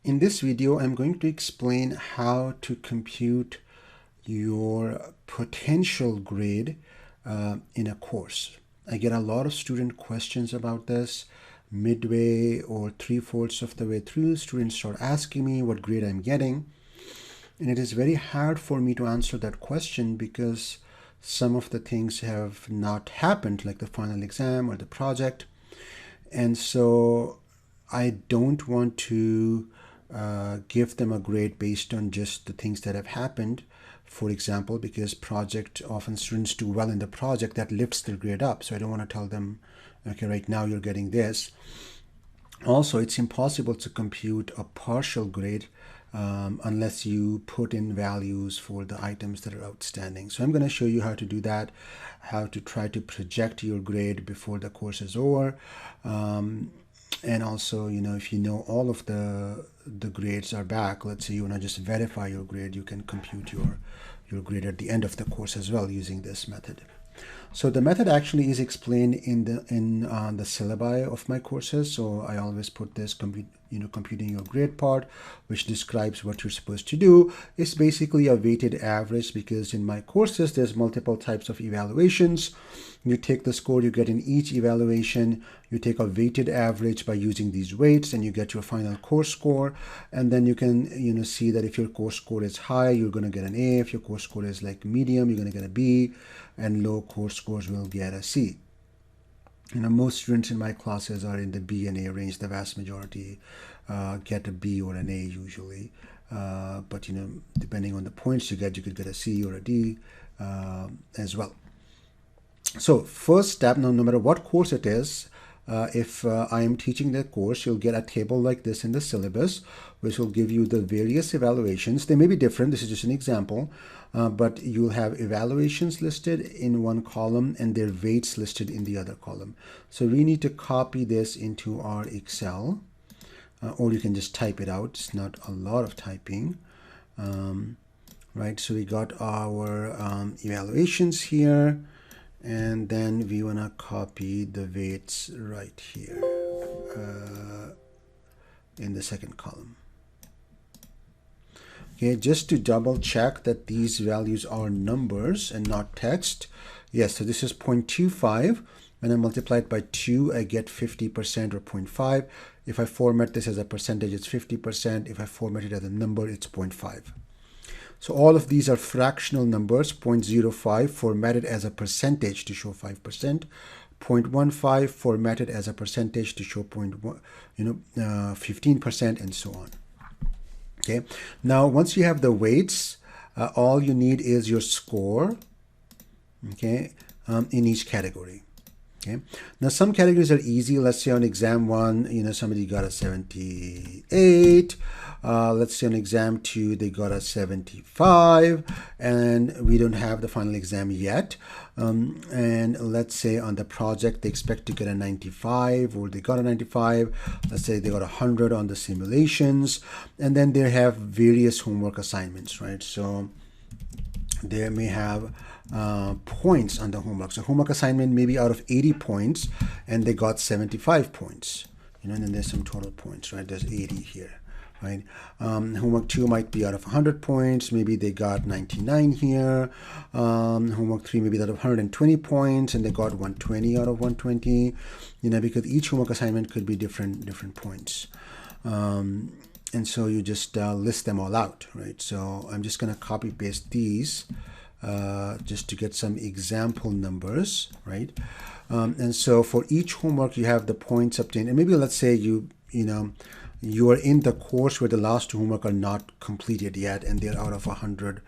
In this video, I'm going to explain how to compute your potential grade in a course. I get a lot of student questions about this. Midway or 3/4 of the way through, students start asking me what grade I'm getting. And it is very hard for me to answer that question because some of the things have not happened, like the final exam or the project. And so I don't want to give them a grade based on just the things that have happened. For example, because project, often students do well in the project, that lifts their grade up. So I don't want to tell them, okay, right now you're getting this. Also, it's impossible to compute a partial grade unless you put in values for the items that are outstanding. So I'm going to show you how to do that, how to try to project your grade before the course is over. And also, if you know all of the grades are back, let's say you want to just verify your grade, you can compute your grade at the end of the course as well using this method. So the method actually is explained in the syllabi of my courses. So I always put this computing your grade part, which describes what you're supposed to do. It's basically a weighted average because in my courses there's multiple types of evaluations. You take the score you get in each evaluation, you take a weighted average by using these weights, and you get your final course score. And then you can see that if your course score is high, you're going to get an A. If your course score is like medium, you're going to get a B, and low course scores will get a C. Most students in my classes are in the B and A range. The vast majority get a B or an A usually. But depending on the points you get, you could get a C or a D as well. So first step, no matter what course it is, if I am teaching that course, you'll get a table like this in the syllabus, which will give you the various evaluations. They may be different. This is just an example, but you'll have evaluations listed in one column and their weights listed in the other column. So we need to copy this into our Excel, or you can just type it out. It's not a lot of typing. Right, so we got our evaluations here. And then we want to copy the weights right here in the second column. Okay, just to double check that these values are numbers and not text. Yes, so this is 0.25. When I multiply it by 2, I get 50% or 0.5. If I format this as a percentage, it's 50%. If I format it as a number, it's 0.5. So all of these are fractional numbers. 0.05 formatted as a percentage to show 5%. 0.15 formatted as a percentage to show 15%, and so on. Okay. Now, once you have the weights, all you need is your score. Okay, in each category. Okay. Now some categories are easy. Let's say on exam 1, somebody got a 78. Let's say on exam 2, they got a 75, and we don't have the final exam yet. And let's say on the project, they expect to get a 95, or they got a 95. Let's say they got 100 on the simulations, and then they have various homework assignments, right? So they may have points on the homework. So homework assignment may be out of 80 points, and they got 75 points. And then there's some total points, right? There's 80 here. Right. Homework 2 might be out of 100 points. Maybe they got 99 here. Homework 3 maybe out of 120 points, and they got 120 out of 120. Because each homework assignment could be different points. And so you just list them all out, right? So I'm just going to copy paste these just to get some example numbers, right? And so for each homework, you have the points obtained. And maybe let's say you are in the course where the last two homework are not completed yet, and they're out of 100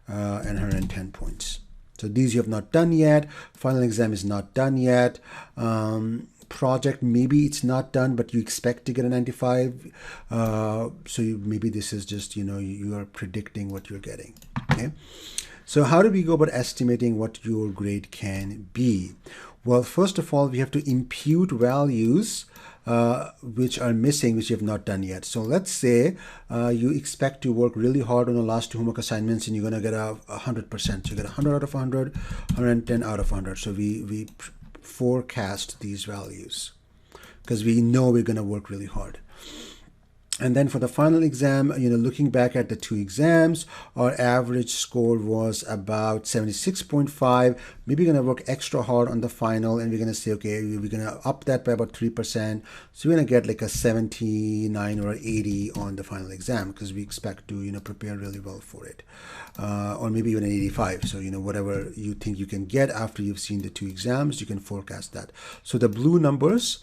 and 110 points. So these you have not done yet. Final exam is not done yet. Project, maybe it's not done, but you expect to get a 95. So maybe this is just, you are predicting what you're getting. Okay. So how do we go about estimating what your grade can be? Well, first of all, we have to impute values which are missing, which you have not done yet. So let's say you expect to work really hard on the last two homework assignments, and you're going to get 100%. So you get 100 out of 100, 110 out of 100. So we forecast these values because we know we're going to work really hard. And then for the final exam, looking back at the two exams, our average score was about 76.5. Maybe we're going to work extra hard on the final, and we're going to say, okay, we're going to up that by about 3%. So we're going to get like a 79 or 80 on the final exam, because we expect to, prepare really well for it. Or maybe even an 85. So, whatever you think you can get after you've seen the two exams, you can forecast that. So the blue numbers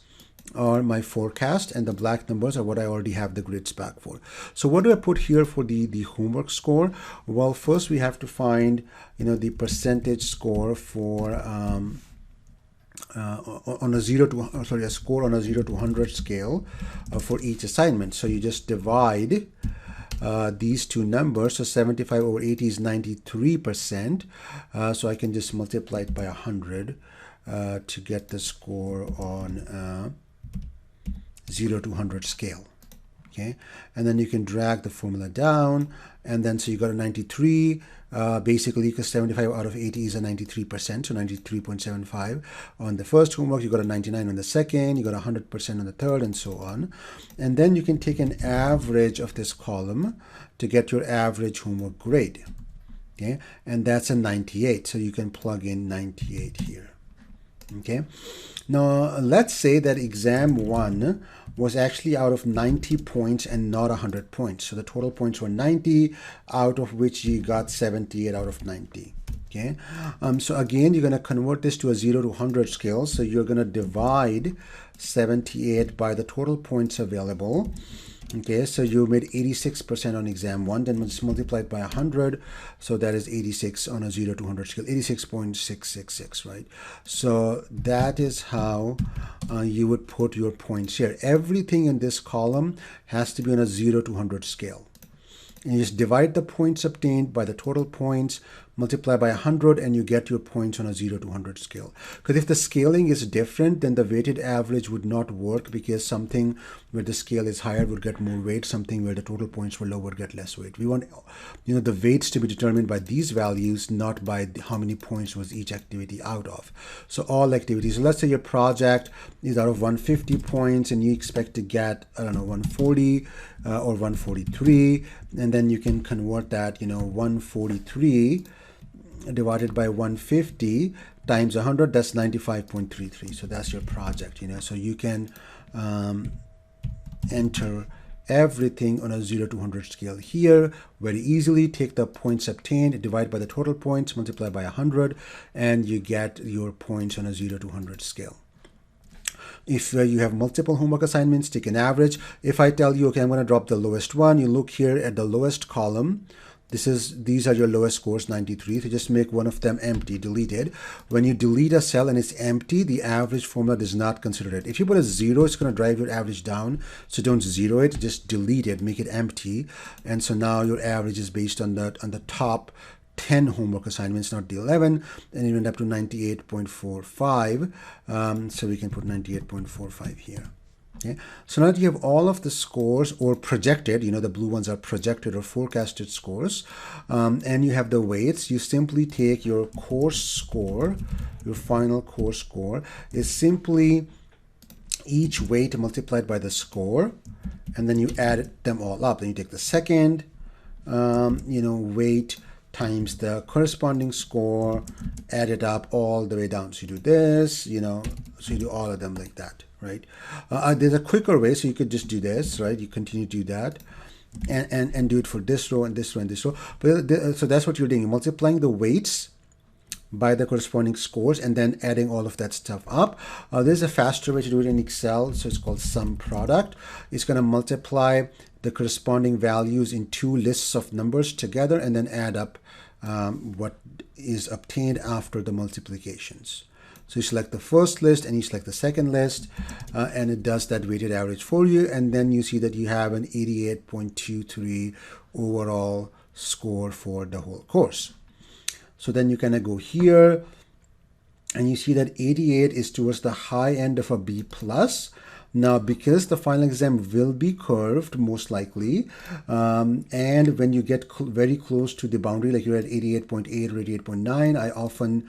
are my forecast, and the black numbers are what I already have the grids back for. So what do I put here for the homework score? Well, first we have to find the percentage score for on a a score on a 0 to 100 scale for each assignment. So you just divide these two numbers. So 75 over 80 is 93%. So I can just multiply it by 100 to get the score on 0 to 100 scale. Okay, and then you can drag the formula down, and then so you got a 93, basically, because 75 out of 80 is a 93%, so 93.75 on the first homework. You got a 99 on the second, you got 100% on the third, and so on. And then you can take an average of this column to get your average homework grade. Okay, and that's a 98, so you can plug in 98 here. Okay, now let's say that exam 1 was actually out of 90 points and not 100 points. So the total points were 90, out of which you got 78 out of 90. Okay, so again, you're going to convert this to a 0 to 100 scale. So you're going to divide 78 by the total points available. Okay, so you made 86% on exam 1, then just multiply it by 100. So that is 86 on a 0 to 100 scale, 86.666, right? So that is how you would put your points here. Everything in this column has to be on a 0 to 100 scale. And you just divide the points obtained by the total points, multiply by 100, and you get your points on a 0 to 100 scale. Because if the scaling is different, then the weighted average would not work, because something where the scale is higher would get more weight, something where the total points were lower would get less weight. We want the weights to be determined by these values, not by how many points was each activity out of. So all activities, so let's say your project is out of 150 points and you expect to get, I don't know, 140 or 143, and then you can convert that, 143 divided by 150 times 100, that's 95.33. So that's your project, so you can enter everything on a 0 to 100 scale here very easily. Take the points obtained, divide by the total points, multiply by 100, and you get your points on a 0 to 100 scale. If you have multiple homework assignments, take an average. If I tell you, okay, I'm going to drop the lowest one, you look here at the lowest column. These are your lowest scores, 93. So just make one of them empty, deleted. When you delete a cell and it's empty, the average formula does not consider it. If you put a 0, it's going to drive your average down. So don't 0 it, just delete it, make it empty. And so now your average is based on the top 10 homework assignments, not the 11, and it went up to 98.45. So we can put 98.45 here. Okay, so now that you have all of the scores, or projected, the blue ones are projected or forecasted scores, and you have the weights, you simply take your course score, your final course score is simply each weight multiplied by the score, and then you add them all up. Then you take the second, weight times the corresponding score, add it up all the way down. So you do this, so you do all of them like that, right? There's a quicker way, so you could just do this, right? You continue to do that, and do it for this row and this row and this row. But so that's what you're doing. You're multiplying the weights by the corresponding scores and then adding all of that stuff up. There's a faster way to do it in Excel, so it's called sum product. It's going to multiply the corresponding values in two lists of numbers together and then add up what is obtained after the multiplications. So you select the first list and you select the second list, and it does that weighted average for you, and then you see that you have an 88.23 overall score for the whole course. So then you kind of go here and you see that 88 is towards the high end of a B plus. Now, because the final exam will be curved, most likely, and when you get very close to the boundary, like you're at 88.8 or 88.9, I often,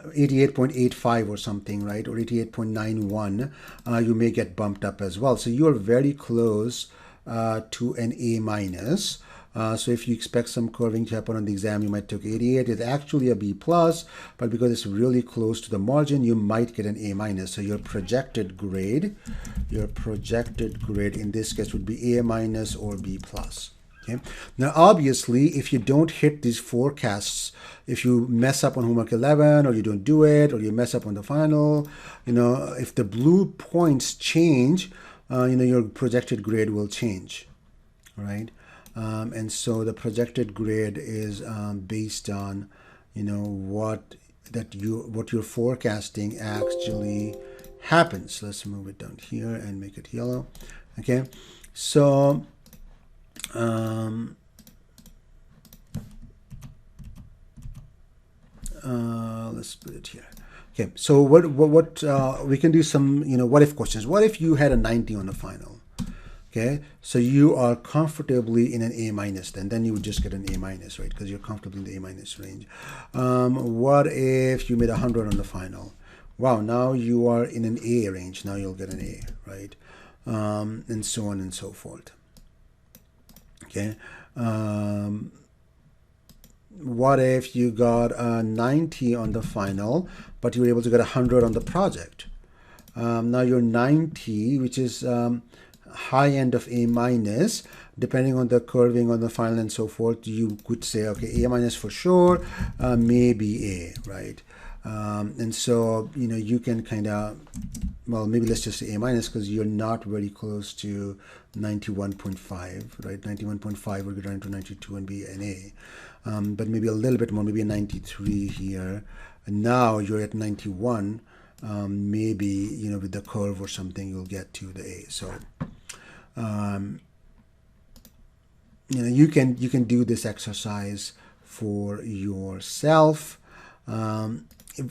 88.85 or something, right? Or 88.91, you may get bumped up as well. So you're very close to an A minus. So if you expect some curving to happen on the exam, you might take 88. It's actually a B plus, but because it's really close to the margin, you might get an A minus. So your projected grade in this case would be A minus or B plus. Okay. Now, obviously, if you don't hit these forecasts, if you mess up on homework 11 or you don't do it or you mess up on the final, if the blue points change, your projected grade will change, right? And so the projected grade is based on, what you're forecasting actually happens. Let's move it down here and make it yellow. Okay, so let's put it here. Okay, so what we can do some what if questions. What if you had a 90 on the final? Okay, so you are comfortably in an A minus, then you would just get an A minus, right? Because you're comfortably in the A minus range. What if you made 100 on the final? Wow, now you are in an A range. Now you'll get an A, right? And so on and so forth. Okay. What if you got a 90 on the final, but you were able to get 100 on the project? Now your 90, which is high end of A minus, depending on the curving on the final and so forth, you could say, okay, A minus for sure, maybe A, right? And so, you can kind of, well, maybe let's just say A minus because you're not very close to 91.5, right? 91.5 will go down to 92 and be an A. But maybe a little bit more, maybe a 93 here. And now you're at 91. Maybe, with the curve or something, you'll get to the A. So, you can do this exercise for yourself.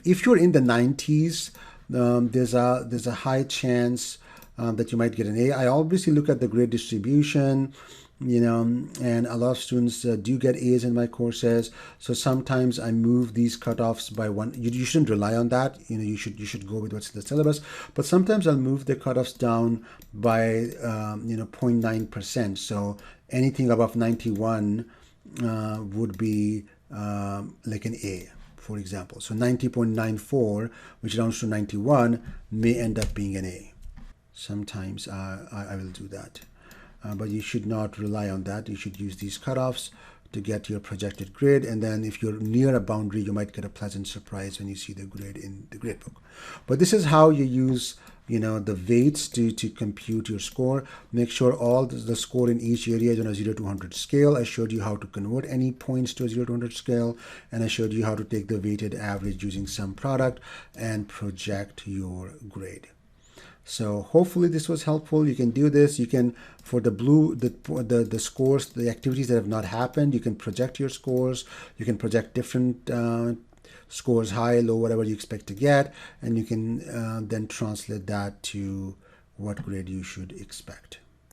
If you're in the 90s, there's a high chance that you might get an A. I obviously look at the grade distribution, and a lot of students do get A's in my courses. So sometimes I move these cutoffs by one. You shouldn't rely on that. You should go with what's in the syllabus. But sometimes I'll move the cutoffs down by 0.9%. So anything above 91 would be like an A, for example. So 90.94, which rounds to 91, may end up being an A. Sometimes I will do that. But you should not rely on that. You should use these cutoffs to get your projected grade. And then if you're near a boundary, you might get a pleasant surprise when you see the grade in the gradebook. But this is how you use the weights to compute your score. Make sure all the score in each area is on a 0 to 100 scale. I showed you how to convert any points to a 0 to 100 scale, and I showed you how to take the weighted average using sum product and project your grade. So hopefully this was helpful. You can do this. You can, for the blue, the scores, the activities that have not happened, you can project your scores. You can project different scores, high, low, whatever you expect to get, and you can then translate that to what grade you should expect.